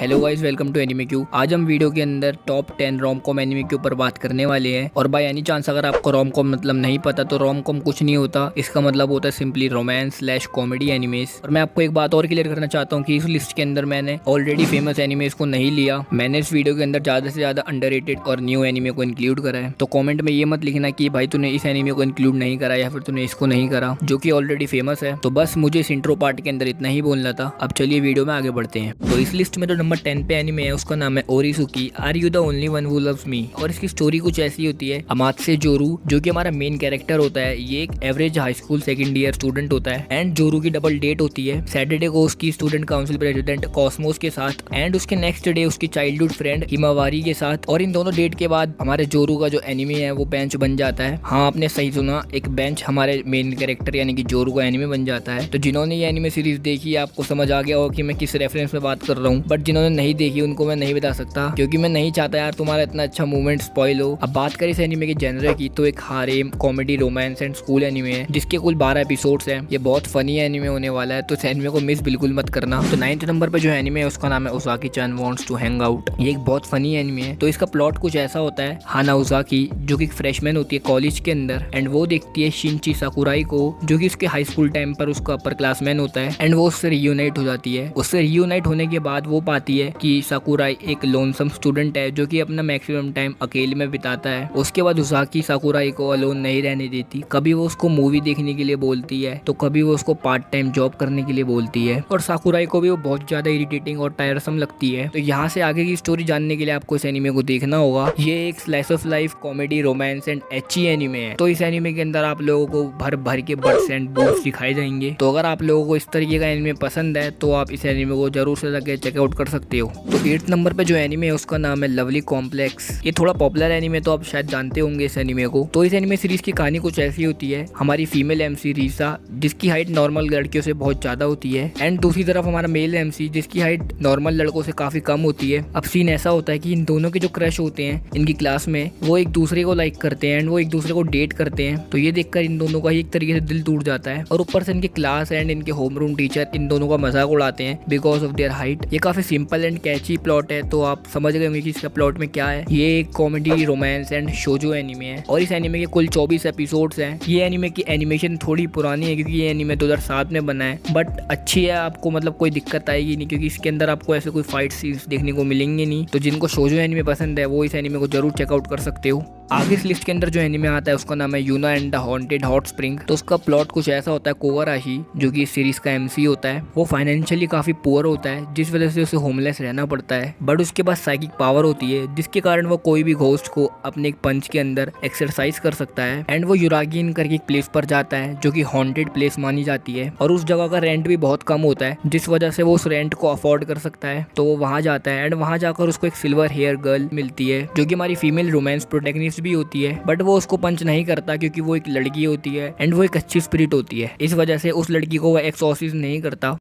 Hello guys, welcome to anime Q. आज हम video के अंदर टॉप 10 रोम कॉम एनिमे के ऊपर बात करने वाले हैं। और बाय एनी चांस अगर आपको रोम कॉम मतलब नहीं पता तो रोम कॉम कुछ नहीं होता, इसका मतलब होता है simply romance slash comedy animes. और मैं आपको एक बात और क्लियर करना चाहता हूँ कि इस लिस्ट के अंदर मैंने ऑलरेडी फेमस एनिमेस को नहीं लिया। मैंने इस वीडियो के अंदर ज्यादा से ज्यादा अंडररेटेड और न्यू एनिमे को इंक्लूड करा है। तो कॉमेंट में ये मत लिखना कि भाई तूने इस एनिमे को इंक्लूड नहीं करा या फिर तूने इसको नहीं करा, जो कि ऑलरेडी फेमस है। तो बस मुझे इस इंट्रो पार्ट के अंदर इतना ही बोलना था। अब चलिए वीडियो में आगे बढ़ते हैं। तो इस लिस्ट में जो नंबर 10 पे एनिमे है उसका नाम है Oresuki are you the only one who loves me. और इसकी स्टोरी कुछ ऐसी होती है, अमात्से जोरू जो कि हमारा मेन कैरेक्टर होता है, ये एक average high school second year student होता है एंड जोरू की डबल डेट होती है सैटरडे को उसकी स्टूडेंट काउंसिल प्रेसिडेंट कॉस्मोस के साथ एंड उसके नेक्स्ट डे उसकी चाइल्डहुड फ्रेंड हिमावारी के साथ। और इन दोनों डेट के बाद हमारे जोरू का जो एनिमे है वो बेंच बन जाता है। हाँ, आपने सही सुना, एक बेंच हमारे मेन कैरेक्टर यानी कि जोरू का एनिमे बन जाता है। तो जिन्होंने ये एनिमे सीरीज देखी आपको समझ आ गया होगा कि मैं किस रेफरेंस में बात कर रहा हूँ, बट जिन्होंने नहीं देखी उनको मैं नहीं बता सकता क्योंकि मैं नहीं चाहता यार तुम्हारा इतना अच्छा मूवमेंट स्पॉइल हो। अब बात करें इस एनिमे के जेनर की तो एक हारेम comedy romance and school anime है जिसके कुल 12 एपिसोड्स हैं। ये बहुत फनी एनिमे होने वाला है, तो इस एनिमे को मिस बिल्कुल मत करना। तो 9th नंबर पे जो एनिमे है उसका नाम है उसाकी चैन वांट्स टू हैंग आउट। ये एक बहुत फनी एनिमे है। तो इसका प्लॉट कुछ ऐसा होता है, हाना उसाकी जो कि फ्रेशमैन होती है कॉलेज के अंदर एंड वो देखती है शिनची साकुराई को जो कि उसके हाई स्कूल टाइम पर उसका अपर क्लासमैन होता है एंड वो उससे रियूनाइट हो जाती है। उससे रियूनाइट होने के बाद वो पाती है कि साकुराई एक लोनसम स्टूडेंट है जो कि अपना मैक्सिमम टाइम अकेले में बिताता है। उसके बाद उसाकी साकुराई को अलोन नहीं रहने देती, कभी वो उसको मूवी देखने के लिए बोलती है तो कभी वो उसको पार्ट टाइम जॉब करने के लिए बोलती है। और साकुराई को भी वो बहुत ज्यादा इरिटेटिंग और टायरसम लगती है। तो यहाँ से आगे की स्टोरी जानने के लिए आपको इस एनिमे को देखना होगा। ये एक slice of life comedy romance and Aichi anime है। तो इस एनिमे के अंदर आप लोगों को भर भर के बट्स एंड बूट्स दिखाए जाएंगे। तो अगर आप लोगों को इस तरीके का एनिमे पसंद है तो आप इस एनिमे को जरूर से जाके चेकआउट कर सकते हो। तो 8th नंबर पे जो एनिमे है उसका नाम है लवली कॉम्प्लेक्स। ये थोड़ा पॉपुलर एनिमे, तो आप शायद जानते होंगे इस एनिमे को। तो इस एनिमे सीरीज की कहानी कुछ ऐसी होती है, हमारी फीमेल एमसी रीसा जिसकी हाइट नॉर्मल लड़कियों से बहुत ज्यादा होती है एंड दूसरी तरफ हमारा मेल एमसी जिसकी हाइट नॉर्मल लड़कों से काफी कम होती है। अब सीन ऐसा होता है कि इन दोनों के जो क्रश होते हैं इनकी क्लास में वो एक दूसरे को लाइक करते हैं एंड वो एक दूसरे को डेट करते हैं। तो ये देखकर इन दोनों का ही एक तरीके से दिल टूट जाता है और ऊपर से इनके क्लास एंड इनके होम रूम टीचर इन दोनों का मजाक उड़ाते हैं बिकॉज ऑफ देयर हाइट। ये काफी सिंपल एंड कैची प्लॉट है, तो आप समझ गए होंगे कि इसका प्लॉट में क्या है। ये एक comedy romance and Shojo anime है और इस एनिमे के कुल 24 एपिसोड्स हैं। ये एनिमे की एनिमेशन थोड़ी पुरानी है क्योंकि ये एनिमे 2007 में बना है, बट अच्छी है। आपको मतलब कोई दिक्कत आएगी नहीं क्योंकि इसके अंदर आपको ऐसे कोई फाइट सीन्स देखने को मिलेंगे नहीं। तो जिनको शोजो एनिमे पसंद है वो इस एनिमे को जरूर चेकआउट कर सकते हो। आगे इस लिस्ट के अंदर जो एनिमे आता है उसका नाम है Yuna and the haunted hot spring. तो उसका प्लॉट कुछ ऐसा होता है, कोगाराशी जो कि इस सीरीज का एमसी होता है वो फाइनेंशियली काफी पुअर होता है जिस वजह से उसे होमलेस रहना पड़ता है, बट उसके पास साइकिक पावर होती है जिसके कारण वो कोई भी घोस्ट को अपने एक पंच के अंदर एक्सरसाइज कर सकता है एंड वो युरागिन करके एक प्लेस पर जाता है जो कि हॉन्टेड प्लेस मानी जाती है और उस जगह का रेंट भी बहुत कम होता है जिस वजह से वो उस रेंट को अफोर्ड कर सकता है। तो वो वहां जाता है एंड वहां जाकर उसको एक सिल्वर हेयर गर्ल मिलती है जो कि हमारी फीमेल रोमांस प्रोटैगनिस्ट भी होती है, बट वो उसको पंच नहीं करता क्योंकि वो एक लड़की होती है एंड वो एक अच्छी स्पिरिट होती है। इस वजह से उस लड़की को वो एक्सॉर्सिस नहीं करता।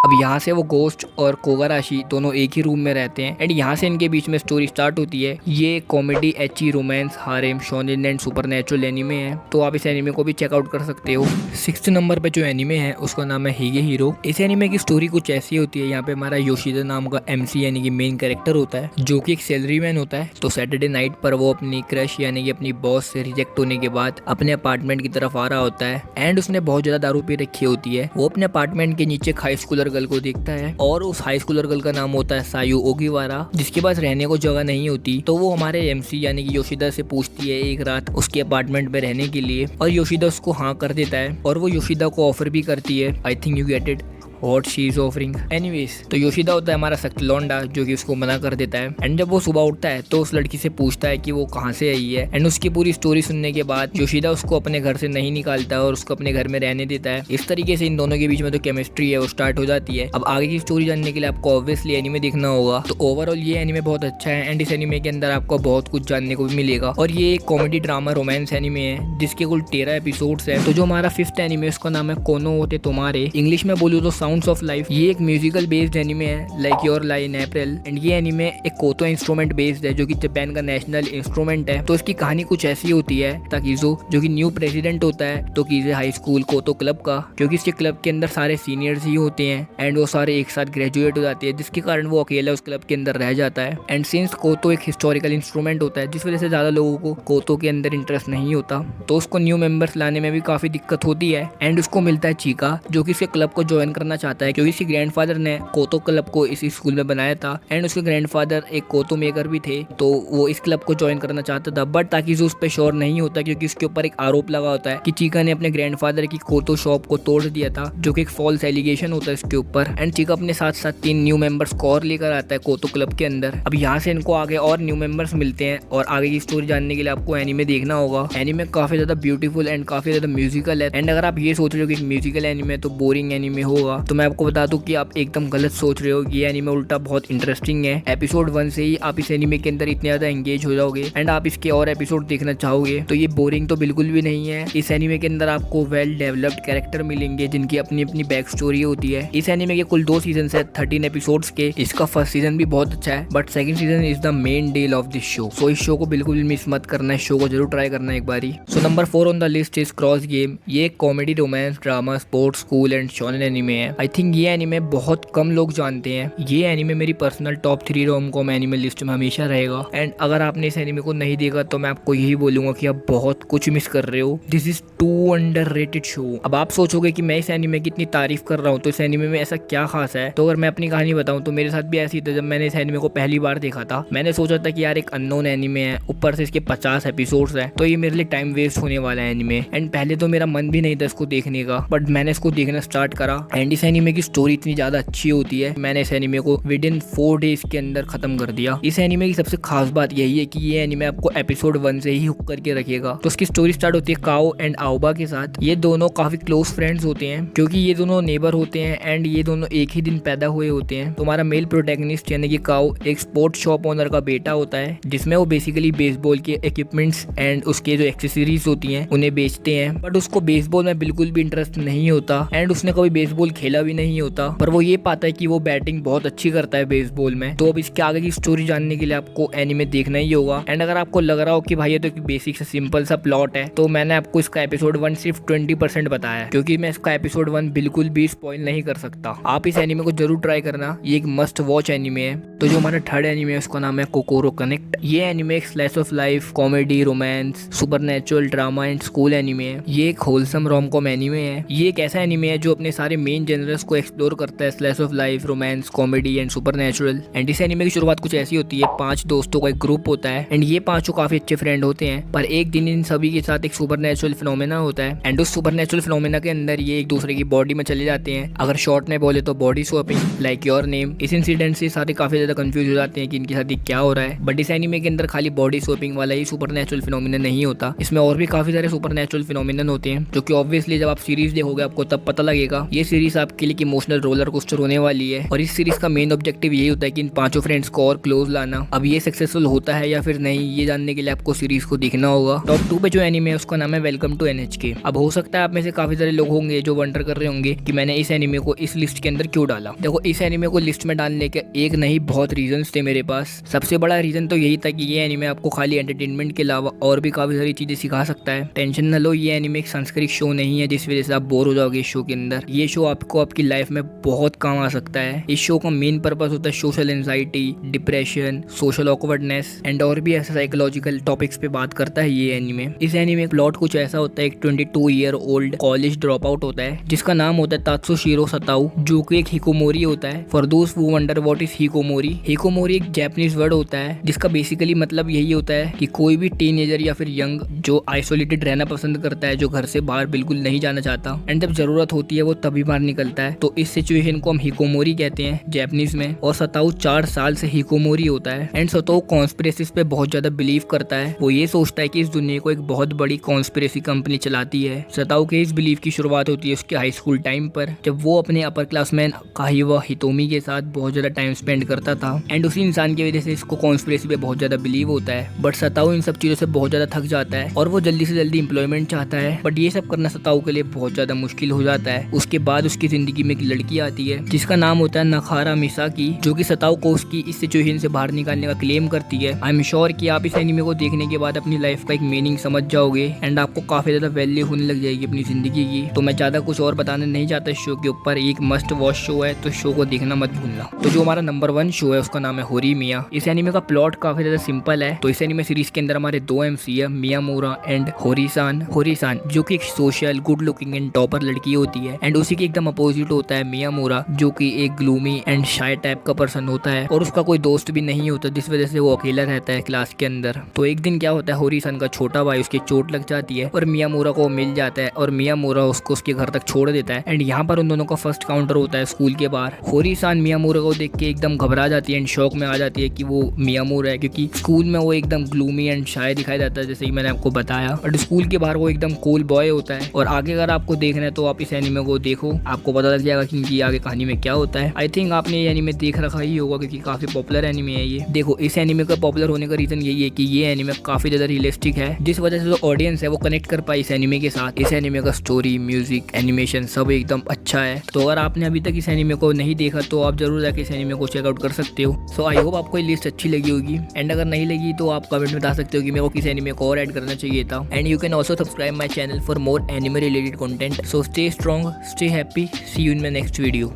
अब यहाँ से वो गोस्ट और कोगाराशी दोनों एक ही रूम में रहते हैं एंड यहाँ से इनके बीच में स्टोरी स्टार्ट होती है। ये comedy Aichi romance हारेम shonen and supernatural anime है, तो आप इस एनिमे को भी चेकआउट कर सकते हो। 6th नंबर पे जो एनिमे है उसका नाम है हिगे हीरो। इस एनिमे की स्टोरी कुछ ऐसी होती है, यहाँ पे हमारा योशिदा नाम का एमसी यानी कि मेन कैरेक्टर होता है जो कि एक सैलरी मैन होता है। तो सैटरडे नाइट पर वो अपनी क्रश यानी कि अपनी बॉस से रिजेक्ट होने के बाद अपने अपार्टमेंट की तरफ आ रहा होता है एंड उसने बहुत ज्यादा दारू पी रखी होती है। वो अपने अपार्टमेंट के नीचे हाई स्कूलर गर्ल को देखता है और उस हाई स्कूलर गर्ल का नाम होता है सायू ओगिवारा जिसके पास रहने को जगह नहीं होती। तो वो हमारे एमसी यानी कि योशिदा से पूछती है एक रात उसके अपार्टमेंट में रहने के लिए और योशिदा उसको हाँ कर देता है और वो योशिदा को ऑफर भी करती है, I think you get it, what she is offering. Anyways, तो योशिदा होता है हमारा सख्त लौंडा जो कि उसको मना कर देता है एंड जब वो सुबह उठता है तो उस लड़की से पूछता है कि वो कहाँ से आई है एंड उसकी पूरी स्टोरी सुनने के बाद योशिदा उसको अपने घर से नहीं निकालता है और उसको अपने घर में रहने देता है। इस तरीके से इन दोनों के बीच में जो केमिस्ट्री है वो स्टार्ट हो जाती है। अब आगे की स्टोरी जानने के लिए आपको ऑब्वियसली एनिमे देखना होगा। तो ओवरऑल ये एनिमे बहुत अच्छा है एंड इस एनिमे के अंदर आपको बहुत कुछ जानने को भी मिलेगा और ये एक कॉमेडी ड्रामा रोमांस एनिमे है जिसके कुल 13 एपिसोड्स है। तो जो हमारा 5th एनिमे उसका नाम है कोनो होते तुम्हारे। इंग्लिश में बोलूँ तो साउंड्स ऑफ लाइफ ये एक म्यूजिकल बेस्ड एनिमे है like your lie in April. And ये एनिमे एक कोतो इंस्ट्रूमेंट बेस्ड है जो कि जापान का नेशनल इंस्ट्रूमेंट है। तो इसकी कहानी कुछ ऐसी होती है ताकीज़ो जो कि न्यू प्रेसिडेंट होता है तो कीजे हाई स्कूल कोतो क्लब का, क्योंकि इसके क्लब के अंदर सारे सीनियर्स ही होते हैं एंड वो सारे एक साथ ग्रेजुएट हो जाते हैं, जिसके कारण वो अकेला उस क्लब के अंदर रह जाता है। एंड सिंस कोतो एक हिस्टोरिकल इंस्ट्रूमेंट होता है जिस वजह से ज्यादा लोगों को कोतो के अंदर इंटरेस्ट नहीं होता, तो उसको न्यू मेंबर्स लाने में भी काफी दिक्कत होती है। एंड उसको मिलता है चीका जो कि इसके क्लब को ज्वाइन करना चाहता है, क्योंकि इसके ग्रैंडफादर ने कोतो क्लब को इसी स्कूल में बनाया था एंड उसके ग्रैंडफादर एक कोतो मेकर भी थे, तो वो इस क्लब को ज्वाइन करना चाहता था। बट ताकीज़ो उस पर श्योर नहीं होता क्योंकि उसके ऊपर एक आरोप लगा होता है कि चीका ने अपने ग्रैंडफादर की कोतो शॉप को तोड़ दिया था, जो कि एक फॉल्स एलिगेशन होता है इसके ऊपर। एंड चीका अपने साथ साथ 3 न्यू मेंबर्स को और लेकर आता है कोतो क्लब के अंदर। अब यहाँ से इनको आगे और न्यू मेंबर्स मिलते हैं और आगे की स्टोरी जानने के लिए आपको एनीमे देखना होगा। एनीमे काफी ज्यादा ब्यूटीफुल एंड काफी ज्यादा म्यूजिकल है। एंड अगर आप ये सोच रहे हो कि म्यूजिकल एनीमे तो बोरिंग एनीमे होगा, तो मैं आपको बता दूं कि आप एकदम गलत सोच रहे हो। ये एनीमे उल्टा बहुत इंटरेस्टिंग है। एपिसोड 1 से ही आप इस एनीमे के अंदर इतने ज्यादा एंगेज हो जाओगे एंड आप इसके और एपिसोड देखना चाहोगे, तो ये बोरिंग तो बिल्कुल भी नहीं है। इस एनीमे के अंदर आपको वेल डेवलप्ड कैरेक्टर मिलेंगे जिनकी अपनी अपनी बैक स्टोरी होती है। इस एनीमे के कुल 2 सीजन है 13 एपिसोड्स के। इसका फर्स्ट सीजन भी बहुत अच्छा है but second season is the main deal of this show. So इस शो को बिल्कुल भी मिस मत करना, इस शो को जरूर ट्राई करना एक बारी। So number 4 on the list is cross game. ये एक comedy, romance, drama, sports, school and shonen anime है। आई थिंक ये एनीमे बहुत कम लोग जानते हैं। ये एनीमे मेरी personal top 3 rom-com anime list में हमेशा रहेगा। एंड अगर आपने इस एनीमे को नहीं देखा तो मैं आपको यही बोलूंगा कि आप बहुत कुछ मिस कर रहे हो। This is too underrated show. अब आप सोचोगे कि मैं इस एनीमे की इतनी तारीफ कर रहा हूँ तो इस एनीमे में ऐसा क्या खास है। तो अगर मैं अपनी कहानी बताऊं तो मेरे साथ भी ऐसी था। जब मैंने इस एनीमे को पहली बार देखा था मैंने सोचा था कि यार एक अननोन एनीमे है, ऊपर से इसके 50 एपिसोड्स हैं, तो ये मेरे लिए टाइम वेस्ट होने वाला है एनीमे। एंड पहले तो मेरा मन भी नहीं था इसको देखने का, बट मैंने इसको देखना स्टार्ट करा। एंड इस एनीमे की स्टोरी इतनी ज्यादा अच्छी होती है, मैंने इस एनीमे को विद इन 4 डेज के अंदर खत्म कर दिया। इस एनीमे की सबसे खास बात यही है कि ये एनीमे आपको एपिसोड 1 से ही हुक करके रखेगा। तो उसकी स्टोरी स्टार्ट होती है काओ एंड आओबा के साथ। ये दोनों काफी क्लोज फ्रेंड्स होते हैं क्योंकि ये दोनों नेबर होते हैं एंड ये दोनों एक ही दिन पैदा हुए होते हैं। तो हमारा मेल प्रोटैगनिस्ट यानी कि काओ एक स्पोर्ट्स शॉप ओनर का बेटा होता है, जिसमें वो बेसिकली बेसबॉल के इक्विपमेंट्स एंड उसके जो एक्सेसरीज होती हैं उन्हें बेचते हैं। बट उसको बेसबॉल में बिल्कुल भी इंटरेस्ट नहीं होता एंड उसने कभी बेसबॉल खेला भी नहीं होता, पर वो ये पाता है कि वो बैटिंग बहुत अच्छी करता है बेसबॉल में। तो अब इसके आगे की स्टोरी जानने के लिए आपको एनीमे देखना ही होगा। एंड अगर आपको लग रहा हो कि भाई ये तो एक बेसिक से सिंपल सा प्लॉट है, तो मैंने आपको इसका एपिसोड 1 सिर्फ 20% बताया है, क्योंकि मैं इसका एपिसोड 1 बिल्कुल भी स्पॉइल नहीं कर सकता। आप इस एनीमे को जरूर ट्राई करना, ये एक मस्ट वॉच एनीमे है। तो जो हमारा थर्ड एनीमे है उसका नाम है कोकोरो कनेक्ट। ये एनीमे एक slice of life, comedy, romance, supernatural, drama and school anime है। ये एक होलसम रोम-कॉम एनीमे है। ये एक ऐसा एनीमे है जो अपने सारे मेन जेनरस को एक्सप्लोर करता है, slice of life, romance, comedy and supernatural. And इस एनीमे की शुरुआत कुछ ऐसी होती है, 5 दोस्तों का एक ग्रुप होता है एंड ये पांचों काफी अच्छे फ्रेंड होते हैं, पर एक दिन इन सभी के साथ एक सुपरनैचुरल फिनोमेना होता है एंड उस सुपरनैचुरल फिनोमेना के अंदर ये एक दूसरे की बॉडी में चले जाते हैं। अगर शॉर्ट में बोले तो body swapping like your name. इस इंसिडेंट से सारे काफी ज्यादा कंफ्यूज हो जाते हैं कि इनके साथ ये क्या हो रहा है। बट इस एनीमे के अंदर खाली बॉडी स्वैपिंग वाला ही सुपरनैचुरल फिनोमेना नहीं होता, इसमें और भी काफी सारे सुपरनैचुरल फिनोमेना होते हैं, जो कि ऑब्वियसली जब आप सीरीज देखोगे आपको तब पता लगेगा। ये सीरीज आपके लिए इमोशनल रोलर कोस्टर होने वाली है और इस सीरीज का मेन ऑब्जेक्टिव यही होता है कि इन 5 फ्रेंड्स को और क्लोज लाना। अब ये सक्सेसफुल होता है या फिर नहीं, ये जानने के लिए आपको सीरीज को देखना होगा। टॉप 2 पे जो एनीमे है उसका नाम है वेलकम टू NHK। अब हो सकता है आप में से काफी सारे लोग होंगे जो वंडर कर रहे होंगे कि मैंने इस एनीमे को इस लिस्ट के अंदर क्यों डाला। देखो, इस एनीमे को लिस्ट में डालने के एक नहीं बहुत रीजंस थे मेरे पास। सबसे बड़ा रीजन तो यही था कि ये एनीमे आपको खाली एंटरटेनमेंट के अलावा और भी काफी सारी चीजें सिखा सकता है। टेंशन न लो, ये एनीमे एक सांस्कृतिक शो नहीं है जिस वजह से आप बोर हो जाओगे इस शो के अंदर। ये शो आपको आपकी लाइफ में बहुत काम आ सकता है। इस शो का मेन पर्पस होता है social anxiety, depression, social awkwardness and और भी ऐसे साइकोलॉजिकल टॉपिक्स पे बात करता है ये एनीमे। इस एनीमे प्लॉट कुछ ऐसा होता है, एक 22 year old college drop out होता है जिसका नाम होता है तात्सुशिरो सताऊ, जो कि एक हिकोमोरी होता है। For those who wonder what is hikikomori, hikikomori एक जापानीज वर्ड होता है जिसका बेसिकली मतलब यही होता है कि कोई भी टीनेजर या फिर यंग जो आइसोलेटेड रहना पसंद करता है, जो घर से बाहर बिल्कुल नहीं जाना चाहता एंड जब जरूरत होती है वो तभी बाहर निकलता है। तो इस सिचुएशन को हम हिकोमोरी कहते हैं जापानीज में। और सताऊ 4 साल से हिकोमोरी होता है एंड सताऊ कॉन्स्पिरेसीज पे बहुत ज्यादा बिलीव करता है। वो ये सोचता है कि इस दुनिया को एक बहुत बड़ी कॉन्स्पिरेसी कंपनी चलाती है। सताऊ के इस बिलीव की शुरुआत होती है उसके हाई स्कूल टाइम पर, जब वो अपने अपर क्लासमैन काहिवा हितोमी के साथ बहुत ज्यादा टाइम स्पेंड करता था एंड उसी इंसान की वजह से इसको कॉन्स्पिरेसी पे बहुत ज्यादा बिलीव होता है। बट सताऊ इन सब चीजों से बहुत ज्यादा थक जाता है और वो जल्दी से जल्दी एम्प्लॉयमेंट चाहता है, बट ये सब करना सताऊ के लिए बहुत ज्यादा मुश्किल हो जाता है। उसके बाद उसकी जिंदगी में एक लड़की आती है जिसका नाम होता है नखारा मिसाकी, जो कि सताओ को उसकी इस सिचुएशन से बाहर निकालने का क्लेम करती है। आई एम श्योर कि आप इस एनिमे को देखने के बाद अपनी लाइफ का एक मीनिंग समझ जाओगे एंड आपको काफी ज्यादा वैल्यू होने लग जाएगी अपनी जिंदगी की। तो मैं ज्यादा कुछ और बताना नहीं चाहता इस शो के ऊपर, एक मस्ट वॉच शो है, तो शो को देखना मत भूलना। तो जो हमारा नंबर 1 शो है उसका नाम है होरीमिया। इस एनिमे का प्लॉट काफी ज्यादा सिंपल है। तो इस एनिमे सीरीज के अंदर हमारे 2 MC है, मियामोरा एंड होरीसान जो कि एक social good looking and topper लड़की होती है एंड उसी के एकदम अपोजिट होता है मियामोरा, जो कि एक ग्लूमी एंड शाय टाइप का पर्सन होता है और उसका कोई दोस्त भी नहीं होता, जिस वजह से वो अकेला रहता है क्लास के अंदर। तो एक दिन क्या होता है, होरीसान का छोटा भाई उसकी चोट लग जाती है और मियामोरा को मिल जाता है और मियामोरा उसको उसके घर तक छोड़ देता है एंड यहाँ पर उन दोनों का फर्स्ट काउंटर होता है स्कूल के बाहर। होरीसान मियामोरा को देख के एकदम घबरा जाती है एंड शॉक में आ जाती है कि वो मियामोरा है, क्योंकि स्कूल में वो एकदम ग्लूमी एंड शाय दिखाई देता है जैसे ही मैंने आपको बताया, और स्कूल के बाहर वो एकदम कूल बॉय होता है। और आगे अगर आपको देखना है तो आप इस एनिमे को देखो, आपको पता लग जाएगा कि इनकी आगे कहानी में क्या होता है। आई थिंक आपने ये एनिमे देख रखा ही होगा क्योंकि काफी पॉपुलर एनिमे है ये। देखो इस एनिमे का पॉपुलर होने का रीजन यही है कि ये एनिमे काफी ज्यादा रियलिस्टिक है, जिस वजह से जो ऑडियंस है वो कनेक्ट कर पाई इस एनिमे के साथ। इस एनिमे का स्टोरी, म्यूजिक, एनिमेशन सब एकदम अच्छा है। तो अगर आपने अभी तक इस एनिमे को नहीं देखा तो आप जरूर जाके इस एनिमे को चेकआउट कर सकते हो। सो आई होप आपको ये लिस्ट अच्छी लगी होगी एंड अगर नहीं लगी तो आप कमेंट में बता सकते हो कि मेरे को किस एनिमे को और ऐड करना चाहिए था। And you can also subscribe my channel for more anime related content. So stay strong, stay happy, see you in my next video.